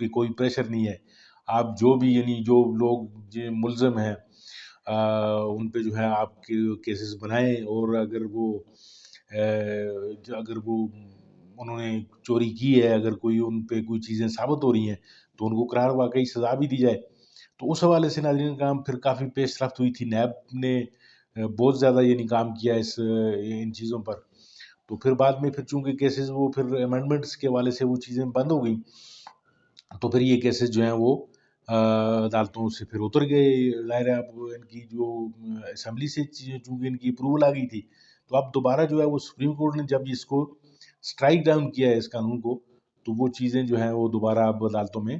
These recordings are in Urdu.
پہ کوئی پریشر نہیں ہے. آپ جو بھی یعنی جو لوگ جو ملزم ہیں ان پہ جو ہے آپ کے کیسز بنائیں، اور اگر وہ انہوں نے چوری کی ہے، اگر کوئی ان پہ کوئی چیزیں ثابت ہو رہی ہیں تو ان کو قرار واقعی سزا بھی دی جائے. تو اس حوالے سے ناظرین کرام پھر کافی پیش رفت ہوئی تھی. نیب نے بہت زیادہ یعنی کام کیا ان چیزوں پر. تو پھر بعد میں پھر چونکہ کیسز وہ پھر امینڈمنٹس کے حوالے سے وہ چیزیں بند ہو گئیں، تو پھر یہ کیسز جو ہیں وہ عدالتوں سے پھر اتر گئے. ظاہر ہے اب ان کی جو اسمبلی سے چونکہ ان کی اپروول آ گئی تھی، تو اب دوبارہ جو ہے وہ سپریم کورٹ نے جب اس کو اسٹرائک ڈاؤن کیا ہے اس قانون کو، تو وہ چیزیں جو ہیں وہ دوبارہ اب عدالتوں میں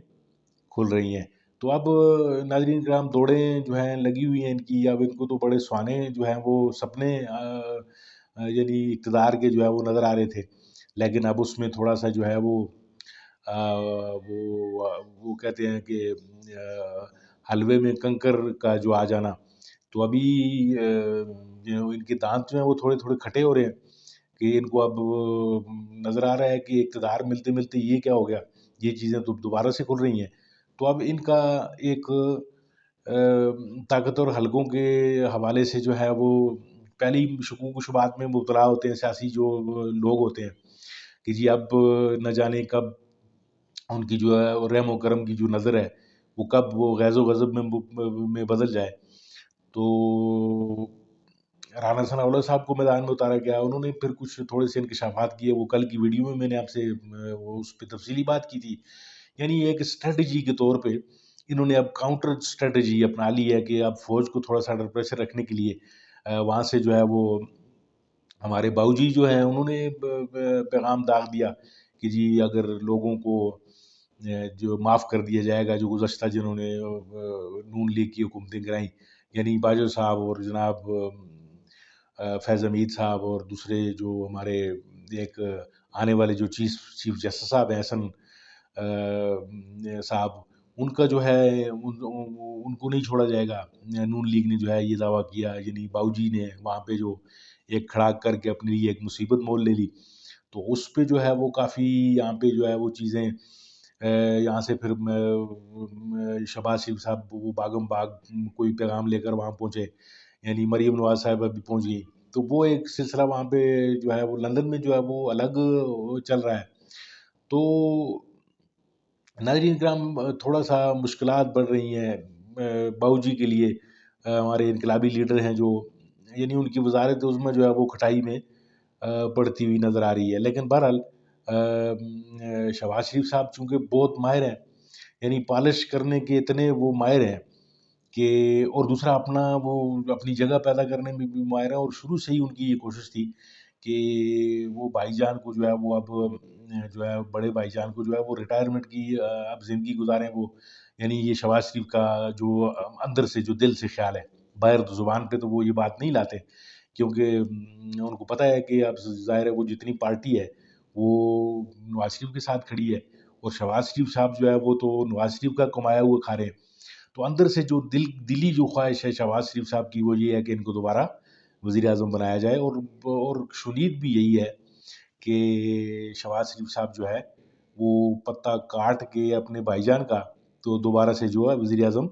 کھل رہی ہیں. تو اب ناظرین کرام دوڑیں جو ہیں لگی ہوئی ہیں ان کی. اب ان کو تو بڑے سہانے جو ہیں وہ سپنے یعنی اقتدار کے جو ہے وہ نظر آ رہے تھے، لیکن اب اس میں تھوڑا سا جو ہے وہ کہتے ہیں کہ حلوے میں کنکر کا جو آ جانا. تو ابھی ان کے دانت جو ہیں وہ تھوڑے تھوڑے کھٹے ہو رہے ہیں کہ ان کو اب نظر آ رہا ہے کہ اقتدار ملتے ملتے یہ کیا ہو گیا، یہ چیزیں تو دوبارہ سے کھل رہی ہیں. تو اب ان کا ایک طاقتور حلقوں کے حوالے سے جو ہے وہ پہلی شکوک و شبہات میں مبتلا ہوتے ہیں سیاسی جو لوگ ہوتے ہیں کہ جی اب نہ جانے کب ان کی جو ہے رحم و کرم کی جو نظر ہے وہ کب وہ غیظ و غضب میں بدل جائے. تو رانا ثناءاللہ صاحب کو میدان میں اتارا گیا. انہوں نے پھر کچھ تھوڑے سے انکشافات کیے. وہ کل کی ویڈیو میں نے آپ سے اس پہ تفصیلی بات کی تھی. یعنی ایک اسٹریٹجی کے طور پہ انہوں نے اب کاؤنٹر اسٹریٹجی اپنا لی ہے کہ اب فوج کو تھوڑا سا انڈر پریشر رکھنے کے لیے وہاں سے جو ہے وہ ہمارے باؤجی جو ہیں انہوں نے پیغام داغ دیا کہ جی اگر لوگوں کو جو معاف کر دیا جائے گا جو گزشتہ جنہوں نے نون لیگ کی حکومتیں کرائیں، یعنی باجوہ صاحب اور جناب فیض حمید صاحب اور دوسرے جو ہمارے ایک آنے والے جو چیف جسٹس صاحب ہیں حسن صاحب، ان کا جو ہے ان کو نہیں چھوڑا جائے گا. نون لیگ نے جو ہے یہ دعویٰ کیا، یعنی باؤجی نے وہاں پہ جو ایک کھڑا کر کے اپنے لیے ایک مصیبت مول لے لی. تو اس پہ جو ہے وہ کافی یہاں پہ جو ہے وہ چیزیں یہاں سے پھر شہباز شریف صاحب وہ باغم باغ کوئی پیغام لے کر وہاں پہنچے، یعنی مریم نواز صاحبہ بھی پہنچ گئی. تو وہ ایک سلسلہ وہاں پہ جو ہے وہ لندن میں جو ہے وہ الگ چل رہا ہے. تو ناظرین کرام تھوڑا سا مشکلات بڑھ رہی ہیں باؤجی کے لیے. ہمارے انقلابی لیڈر ہیں جو یعنی ان کی وزارت عظمیٰ جو ہے وہ کھٹائی میں پڑتی ہوئی نظر آ رہی ہے. لیکن بہرحال شہباز شریف صاحب چونکہ بہت ماہر ہیں، یعنی پالش کرنے کے اتنے وہ ماہر ہیں کہ، اور دوسرا وہ اپنی جگہ پیدا کرنے میں بھی ماہر ہیں. اور شروع سے ہی ان کی یہ کوشش تھی کہ وہ بھائی جان کو جو ہے وہ اب جو ہے بڑے بھائی جان کو جو ہے وہ ریٹائرمنٹ کی اب زندگی گزاریں وہ. یعنی یہ شہباز شریف کا جو اندر سے جو دل سے خیال ہے، باہر تو زبان پہ تو وہ یہ بات نہیں لاتے کیونکہ ان کو پتہ ہے کہ اب ظاہر ہے وہ جتنی پارٹی ہے وہ نواز شریف کے ساتھ کھڑی ہے، اور شہباز شریف صاحب جو ہے وہ تو نواز شریف کا کمایا ہوا کھا رہے ہیں. تو اندر سے جو دلی جو خواہش ہے شہباز شریف صاحب کی وہ یہ ہے کہ ان کو دوبارہ وزیر اعظم بنایا جائے. اور شنید بھی یہی ہے کہ شہباز شریف صاحب جو ہے وہ پتہ کاٹ کے اپنے بھائی جان کا تو دوبارہ سے جو ہے وزیر اعظم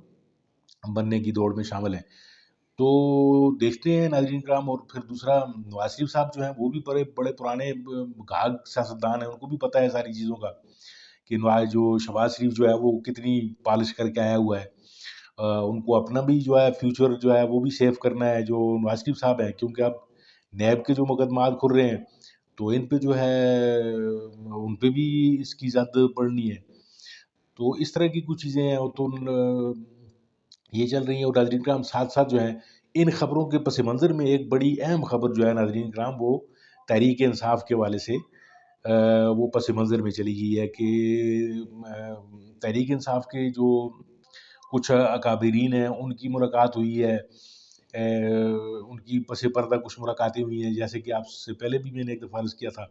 بننے کی دوڑ میں شامل ہیں. تو دیکھتے ہیں ناظرین کرام. اور پھر دوسرا نواز شریف صاحب جو ہیں وہ بھی بڑے پرانے گھاگ سیاستدان ہیں، ان کو بھی پتہ ہے ساری چیزوں کا کہ جو شہباز شریف جو ہے وہ کتنی پالش کر کے آیا ہوا ہے. ان کو اپنا بھی جو ہے فیوچر جو ہے وہ بھی سیف کرنا ہے جو نواز شریف صاحب ہیں، کیونکہ اب نیب کے جو مقدمات کھل رہے ہیں تو ان پہ جو ہے ان پہ بھی اس کی زد پڑنی ہے. تو اس طرح کی کچھ چیزیں ہیں تو یہ چل رہی ہیں. اور ناظرین کرام ساتھ ساتھ جو ہے ان خبروں کے پس منظر میں ایک بڑی اہم خبر جو ہے ناظرین کرام وہ تحریک انصاف کے والے سے وہ پس منظر میں چلی گئی ہے کہ تحریک انصاف کے جو کچھ اکابرین ہیں ان کی ملاقات ہوئی ہے. ان کی پس پردہ کچھ ملاقاتیں ہوئی ہیں، جیسے کہ آپ سے پہلے بھی میں نے ایک دفعہ عرض کیا تھا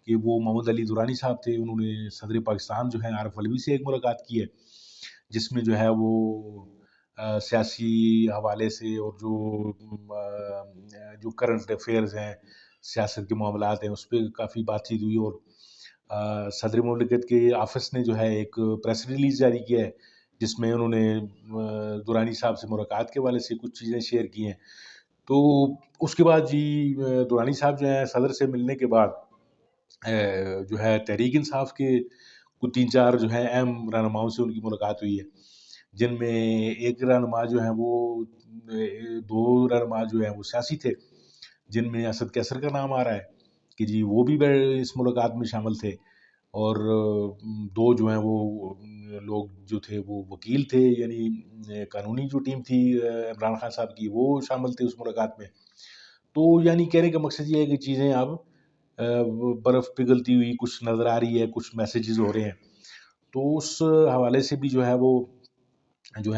کہ وہ محمد علی دورانی صاحب تھے، انہوں نے صدر پاکستان جو ہیں عارف علوی سے ایک ملاقات کی ہے جس میں جو ہے وہ سیاسی حوالے سے اور جو کرنٹ افیئرز ہیں، سیاست کے معاملات ہیں، اس پہ کافی بات چیت ہوئی. اور صدر مملکت کے آفس نے جو ہے ایک پریس ریلیز جاری کیا ہے، جس میں انہوں نے درانی صاحب سے ملاقات کے حوالے سے کچھ چیزیں شیئر کی ہیں۔ تو اس کے بعد جی درانی صاحب جو ہیں صدر سے ملنے کے بعد جو ہے تحریک انصاف کے کچھ 3-4 جو ہیں اہم رہنماؤں سے ان کی ملاقات ہوئی ہے، جن میں ایک رہنما جو ہیں وہ 2 رہنما جو ہیں وہ سیاسی تھے، جن میں اسد کیسر کا نام آ رہا ہے کہ جی وہ بھی اس ملاقات میں شامل تھے، اور 2 جو ہیں وہ لوگ جو تھے وہ وکیل تھے، یعنی قانونی جو ٹیم تھی عمران خان صاحب کی وہ شامل تھے اس ملاقات میں۔ تو یعنی کہنے کا مقصد یہ ہے کہ چیزیں اب برف پگھلتی ہوئی کچھ نظر آ رہی ہے، کچھ میسیجز ہو رہے ہیں، تو اس حوالے سے بھی جو ہے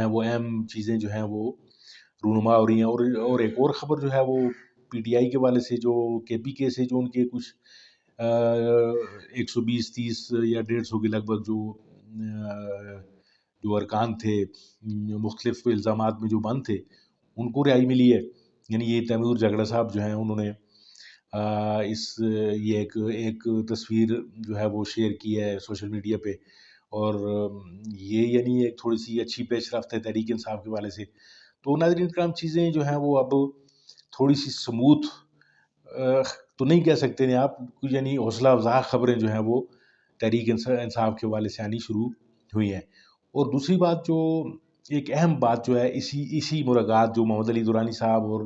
وہ اہم چیزیں جو ہیں وہ رونما ہو رہی ہیں۔ اور ایک اور خبر جو ہے وہ پی ٹی آئی کے والے سے، جو کے پی کے سے جو ان کے کچھ 120-30 یا 150 کے لگ بھگ جو ارکان تھے مختلف الزامات میں جو بند تھے، ان کو رہائی ملی ہے۔ یعنی یہ تیمور جگڑا صاحب جو ہیں انہوں نے یہ ایک تصویر جو ہے وہ شیئر کی ہے سوشل میڈیا پہ، اور یہ یعنی ایک تھوڑی سی اچھی پیش رفت ہے تحریک انصاف کے والے سے۔ تو ناظرین کرام چیزیں جو ہیں وہ اب تھوڑی سی سموتھ تو نہیں کہہ سکتے ہیں آپ، یعنی حوصلہ افزا خبریں جو ہیں وہ تحریک انصاف کے حوالے سے آنی شروع ہوئی ہیں۔ اور دوسری بات جو ایک اہم بات جو ہے اسی ملاقات جو محمد علی درانی صاحب اور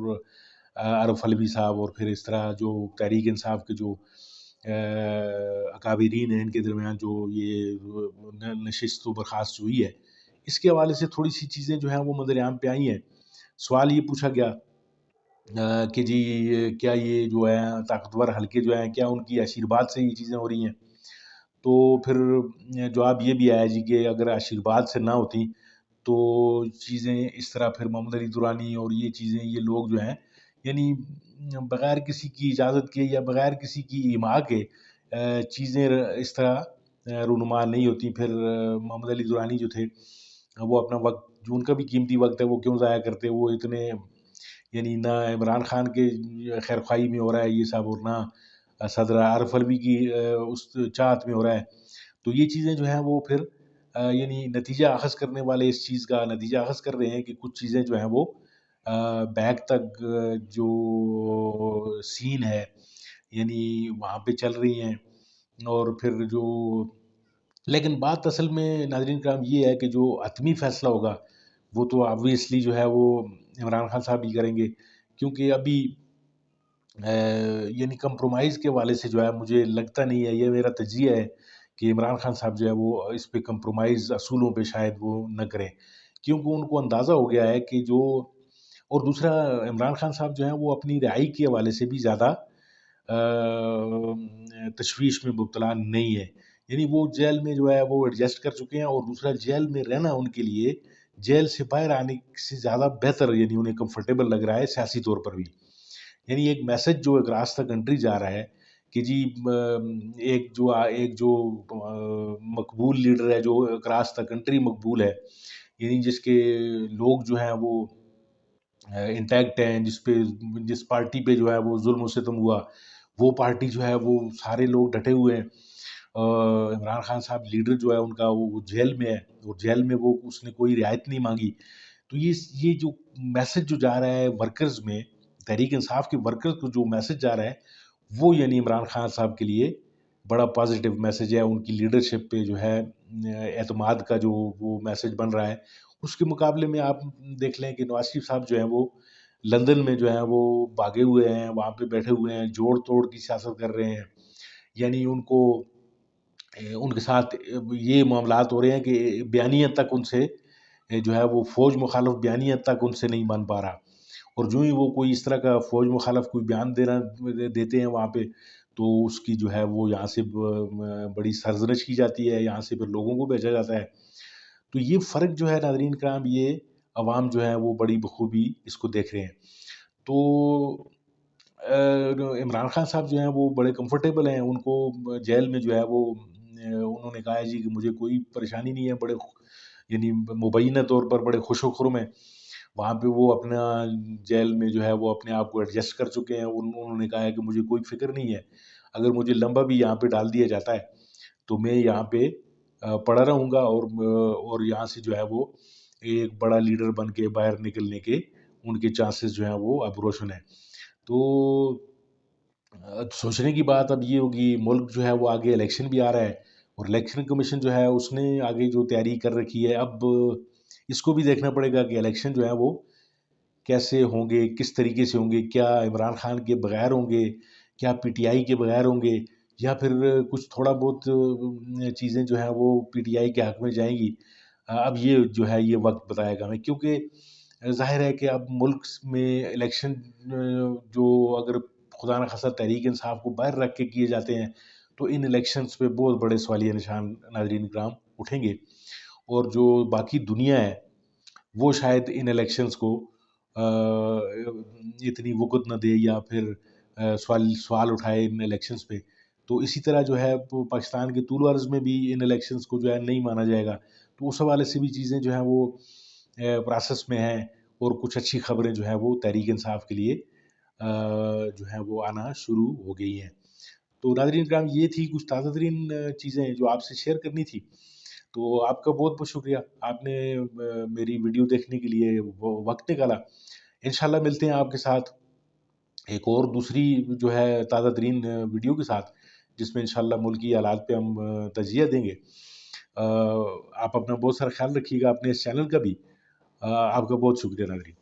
عرف علوی صاحب اور پھر اس طرح جو تحریک انصاف کے جو اکابرین ہیں ان کے درمیان جو یہ نشست و برخاست ہوئی ہے، اس کے حوالے سے تھوڑی سی چیزیں جو ہیں وہ منظر عام پہ آئی ہیں۔ سوال یہ پوچھا گیا کہ جی کیا یہ جو ہے طاقتور حلقے جو ہیں کیا ان کی آشیرواد سے یہ چیزیں ہو رہی ہیں؟ تو پھر جواب یہ بھی آیا جی کہ اگر آشیرواد سے نہ ہوتی تو چیزیں اس طرح پھر محمد علی درانی اور یہ چیزیں یہ لوگ جو ہیں یعنی بغیر کسی کی اجازت کے یا بغیر کسی کی ایما کے چیزیں اس طرح رونما نہیں ہوتی۔ پھر محمد علی درانی جو تھے وہ اپنا وقت جو ان کا بھی قیمتی وقت ہے وہ کیوں ضائع کرتے، وہ اتنے یعنی نہ عمران خان کے خیر خواہی میں ہو رہا ہے یہ سب، اور نہ صدر عارف علوی کی اس چاہت میں ہو رہا ہے۔ تو یہ چیزیں جو ہیں وہ پھر یعنی نتیجہ اخذ کرنے والے اس چیز کا نتیجہ اخذ کر رہے ہیں کہ کچھ چیزیں جو ہیں وہ بیک تک جو سین ہے یعنی وہاں پہ چل رہی ہیں۔ اور پھر جو لیکن بات اصل میں ناظرین کرام یہ ہے کہ جو حتمی فیصلہ ہوگا وہ تو آبویسلی جو ہے وہ عمران خان صاحب ہی کریں گے، کیونکہ ابھی یعنی کمپرومائز کے والے سے جو ہے مجھے لگتا نہیں ہے، یہ میرا تجزیہ ہے کہ عمران خان صاحب جو ہے وہ اس پہ کمپرومائز اصولوں پہ شاید وہ نہ کریں، کیونکہ ان کو اندازہ ہو گیا ہے کہ جو اور دوسرا عمران خان صاحب جو ہیں وہ اپنی رہائی کے حوالے سے بھی زیادہ تشویش میں مبتلا نہیں ہے، یعنی وہ جیل میں جو ہے وہ ایڈجسٹ کر چکے ہیں، اور دوسرا جیل میں رہنا ان کے لیے جیل سے باہر آنے سے زیادہ بہتر یعنی انہیں کمفرٹیبل لگ رہا ہے سیاسی طور پر بھی۔ یعنی ایک میسج جو اکراس دا کنٹری جا رہا ہے کہ جی ایک جو مقبول لیڈر ہے جو اکراس دا کنٹری مقبول ہے، یعنی جس کے لوگ جو ہیں وہ انٹیکٹ ہیں، جس پارٹی پہ جو ہے وہ ظلم و ستم ہوا وہ پارٹی جو ہے وہ سارے لوگ ڈٹے ہوئے ہیں۔ عمران خان صاحب لیڈر جو ہے ان کا وہ جیل میں ہے، اور جیل میں وہ اس نے کوئی رعایت نہیں مانگی۔ تو یہ جو میسج جو جا رہا ہے ورکرز میں، تحریک انصاف کے ورکرز کو جو میسج جا رہا ہے وہ یعنی عمران خان صاحب کے لیے بڑا پازیٹیو میسج ہے، ان کی لیڈرشپ پہ جو ہے اعتماد کا جو وہ میسج بن رہا ہے۔ اس کے مقابلے میں آپ دیکھ لیں کہ نواز شریف صاحب جو ہیں وہ لندن میں جو ہیں وہ بھاگے ہوئے ہیں، وہاں پہ بیٹھے ہوئے ہیں، جوڑ توڑ کی سیاست کر رہے ہیں، یعنی ان کے ساتھ یہ معاملات ہو رہے ہیں کہ بیانیت تک ان سے جو ہے وہ فوج مخالف بیانیت تک ان سے نہیں بن پا رہا، اور جو ہی وہ کوئی اس طرح کا فوج مخالف کوئی بیان دیتے ہیں وہاں پہ تو اس کی جو ہے وہ یہاں سے بڑی سرزنش کی جاتی ہے، یہاں سے پھر لوگوں کو بھیجا جاتا ہے۔ تو یہ فرق جو ہے ناظرین کرام یہ عوام جو ہے وہ بڑی بخوبی اس کو دیکھ رہے ہیں۔ تو عمران خان صاحب جو ہیں وہ بڑے کمفرٹیبل ہیں، ان کو جیل میں جو ہے وہ انہوں نے کہا ہے جی کہ مجھے کوئی پریشانی نہیں ہے، بڑے یعنی مبینہ طور پر بڑے خوش و خرم ہیں وہاں پہ، وہ اپنا جیل میں جو ہے وہ اپنے آپ کو ایڈجسٹ کر چکے ہیں۔ انہوں نے کہا ہے کہ مجھے کوئی فکر نہیں ہے، اگر مجھے لمبا بھی یہاں پہ ڈال دیا جاتا ہے تو میں یہاں پہ پڑا رہوں گا، اور یہاں سے جو ہے وہ ایک بڑا لیڈر بن کے باہر نکلنے کے ان کے چانسز جو ہیں وہ اب روشن ہیں۔ تو سوچنے کی بات اب یہ ہوگی، ملک جو ہے وہ آگے الیکشن بھی آ رہا ہے، اور الیکشن کمیشن جو ہے اس نے آگے جو تیاری کر رکھی ہے، اب اس کو بھی دیکھنا پڑے گا کہ الیکشن جو ہے وہ کیسے ہوں گے، کس طریقے سے ہوں گے، کیا عمران خان کے بغیر ہوں گے، کیا پی ٹی آئی کے بغیر ہوں گے، یا پھر کچھ تھوڑا بہت چیزیں جو ہیں وہ پی ٹی آئی کے حق میں جائیں گی۔ اب یہ جو ہے یہ وقت بتائے گا ہمیں، کیونکہ ظاہر ہے کہ اب ملک میں الیکشن جو اگر خدا نخواستہ تحریک انصاف کو باہر رکھ کے کیے جاتے ہیں تو ان الیکشنز پہ بہت بڑے سوالیہ نشان ناظرین کرام اٹھیں گے، اور جو باقی دنیا ہے وہ شاید ان الیکشنز کو اتنی وقت نہ دے، یا پھر سوال اٹھائے ان الیکشنز پہ۔ تو اسی طرح جو ہے پاکستان کے طول و عرض میں بھی ان الیکشنز کو جو ہے نہیں مانا جائے گا، تو اس حوالے سے بھی چیزیں جو ہیں وہ پروسیس میں ہیں، اور کچھ اچھی خبریں جو ہیں وہ تحریک انصاف کے لیے جو ہیں وہ آنا شروع ہو گئی ہیں۔ تو ناظرین کرام، یہ تھی کچھ تازہ ترین چیزیں جو آپ سے شیئر کرنی تھی۔ تو آپ کا بہت بہت شکریہ، آپ نے میری ویڈیو دیکھنے کے لیے وقت نکالا۔ انشاءاللہ ملتے ہیں آپ کے ساتھ ایک اور دوسری جو ہے تازہ ترین ویڈیو کے ساتھ، جس میں انشاءاللہ ملکی حالات پہ ہم تجزیہ دیں گے۔ آپ اپنا بہت سارا خیال رکھیے گا، اپنے اس چینل کا بھی۔ آپ کا بہت شکریہ ناظرین۔